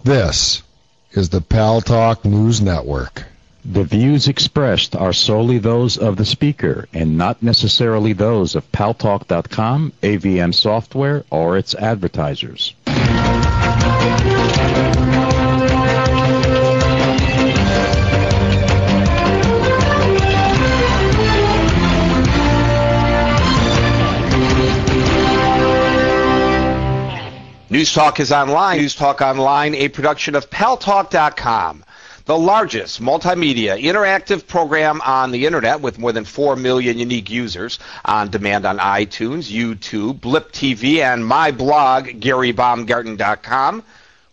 This is the Pal Talk News Network. The views expressed are solely those of the speaker and not necessarily those of paltalk.com, AVM Software, or its advertisers. News Talk is online. News Talk Online, a production of paltalk.com, the largest multimedia interactive program on the internet with more than 4 million unique users, on demand on iTunes, YouTube, Blip TV, and my blog, GaryBaumgarten.com,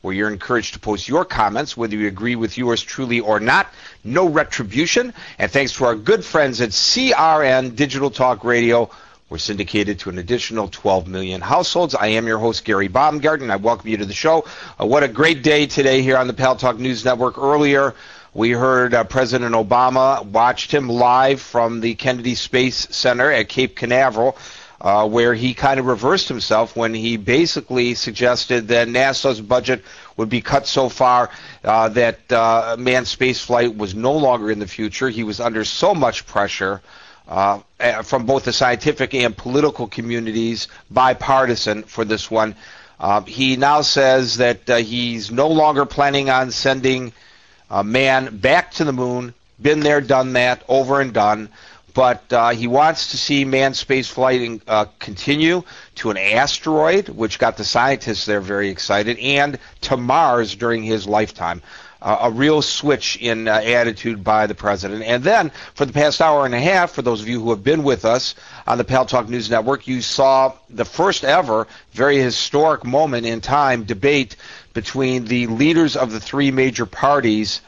where you're encouraged to post your comments, whether you agree with yours truly or not. No retribution. And thanks to our good friends at CRN Digital Talk Radio, we're syndicated to an additional 12 million households. I am your host, Gary Baumgarten. I welcome you to the show. What a great day today here on the Pal Talk News Network. Earlier, we heard President Obama, watched him live from the Kennedy Space Center at Cape Canaveral, where he kind of reversed himself when he basically suggested that NASA's budget would be cut so far that manned space flight was no longer in the future. He was under so much pressure from both the scientific and political communities, bipartisan for this one. He now says that he's no longer planning on sending man back to the moon. Been there, done that, over and done. But he wants to see manned space flight continue to an asteroid, which got the scientists there very excited, and to Mars during his lifetime. A real switch in attitude by the president. And then, for the past hour and a half, for those of you who have been with us on the Pal Talk News Network, you saw the first ever, very historic moment in time, debate between the leaders of the three major parties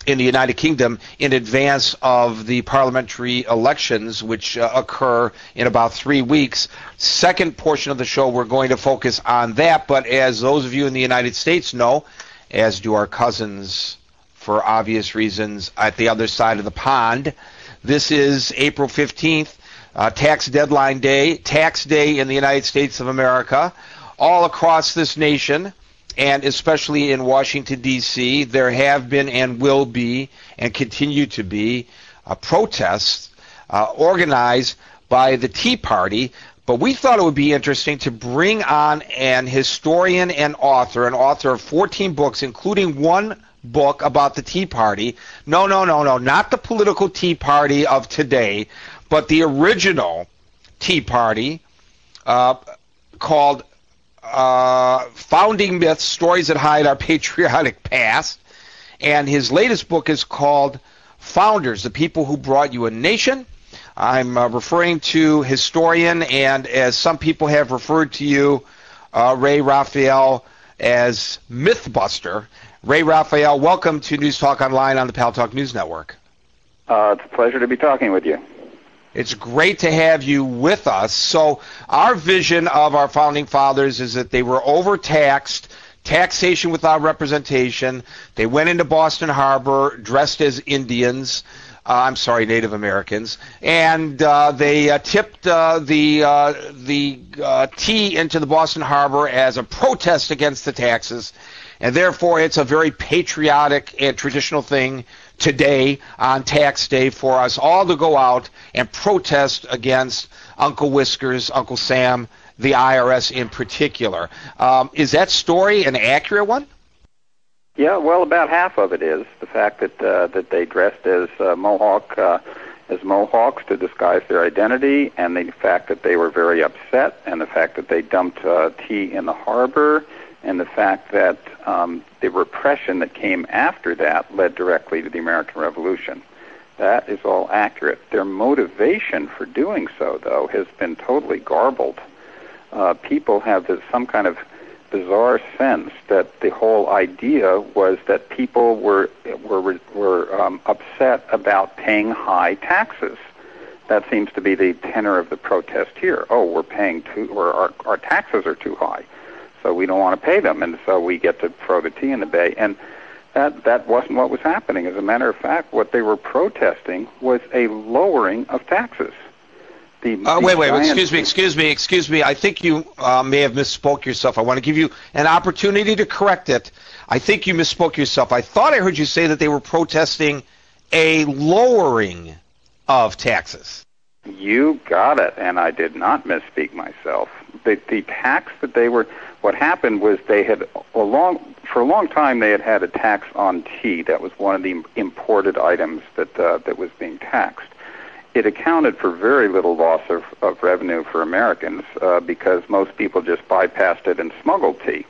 in the United Kingdom in advance of the parliamentary elections, which occur in about 3 weeks. Second portion of the show, we're going to focus on that. But as those of you in the United States know, as do our cousins, for obvious reasons, at the other side of the pond, this is April 15th, tax deadline day, tax day in the United States of America. All across this nation, and especially in Washington, D.C., there have been and will be and continue to be protests organized by the Tea Party. But we thought it would be interesting to bring on an historian and author, an author of 14 books, including one book about the Tea Party. No, not the political Tea Party of today, but the original Tea Party called Founding Myths, Stories That Hide Our Patriotic Past. And his latest book is called Founders, The People Who Brought You a Nation. I'm referring to historian, and as some people have referred to you, Ray Raphael, as Mythbuster. Ray Raphael, welcome to News Talk Online on the Pal Talk News Network. It's a pleasure to be talking with you. It's great to have you with us. So our vision of our founding fathers is that they were overtaxed, taxation without representation. They went into Boston Harbor dressed as Indians. Native Americans, and they tipped the tea into the Boston Harbor as a protest against the taxes, and therefore it's a very patriotic and traditional thing today on tax day for us all to go out and protest against Uncle Whiskers, Uncle Sam, the IRS in particular. Is that story an accurate one? Yeah, well, about half of it is the fact that they dressed as Mohawks to disguise their identity, and the fact that they were very upset, and the fact that they dumped tea in the harbor, and the fact that the repression that came after that led directly to the American Revolution. That is all accurate. Their motivation for doing so, though, has been totally garbled. People have some kind of bizarre sense that the whole idea was that people were upset about paying high taxes. That seems to be the tenor of the protest here. Oh, we're paying or our taxes are too high, so we don't want to pay them, and so we get to throw the tea in the bay. And that wasn't what was happening. As a matter of fact, what they were protesting was a lowering of taxes. Excuse me. I think you may have misspoke yourself. I want to give you an opportunity to correct it. I think you misspoke yourself. I thought I heard you say that they were protesting a lowering of taxes. You got it, and I did not misspeak myself. The tax that they were, what happened was they had, for a long time, they had a tax on tea. That was one of the imported items that was being taxed. It accounted for very little loss of revenue for Americans because most people just bypassed it and smuggled tea.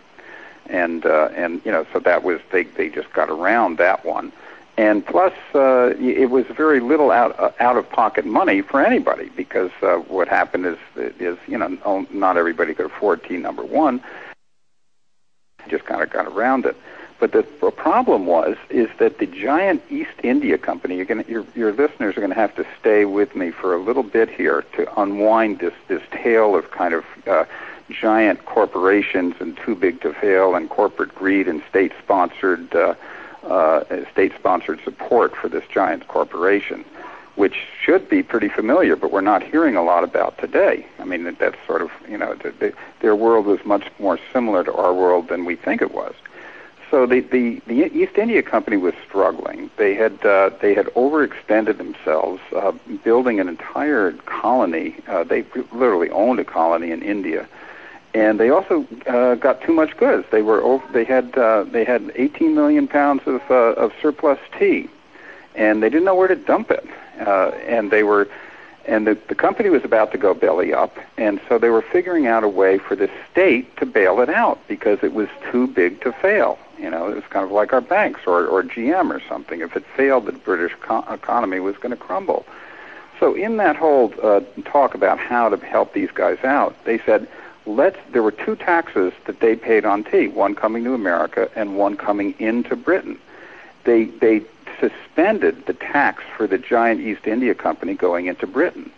And so that was, they just got around that one. And plus, it was very little out-of-pocket money for anybody because what happened is not everybody could afford tea. Number one, just kind of got around it. But the problem is that the giant East India Company. Your listeners are going to have to stay with me for a little bit here to unwind this tale of kind of giant corporations and too big to fail and corporate greed and state-sponsored support for this giant corporation, which should be pretty familiar, but we're not hearing a lot about today. I mean, that's sort of, their world was much more similar to our world than we think it was. So the East India Company was struggling. They had overextended themselves, building an entire colony. They literally owned a colony in India. And they also got too much goods. They had 18 million pounds of surplus tea, and they didn't know where to dump it. And the company was about to go belly up, and so they were figuring out a way for the state to bail it out because it was too big to fail. It was kind of like our banks or GM or something. If it failed, the British economy was going to crumble. So in that whole talk about how to help these guys out, they said, there were two taxes that they paid on tea, one coming to America and one coming into Britain. They suspended the tax for the giant East India Company going into Britain.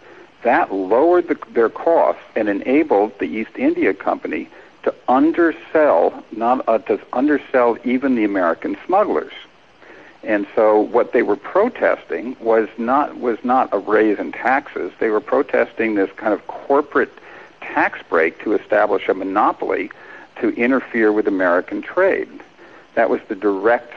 That lowered their costs and enabled the East India Company to undersell even the American smugglers. And so what they were protesting was not a raise in taxes. They were protesting this kind of corporate tax break to establish a monopoly to interfere with American trade. That was the direct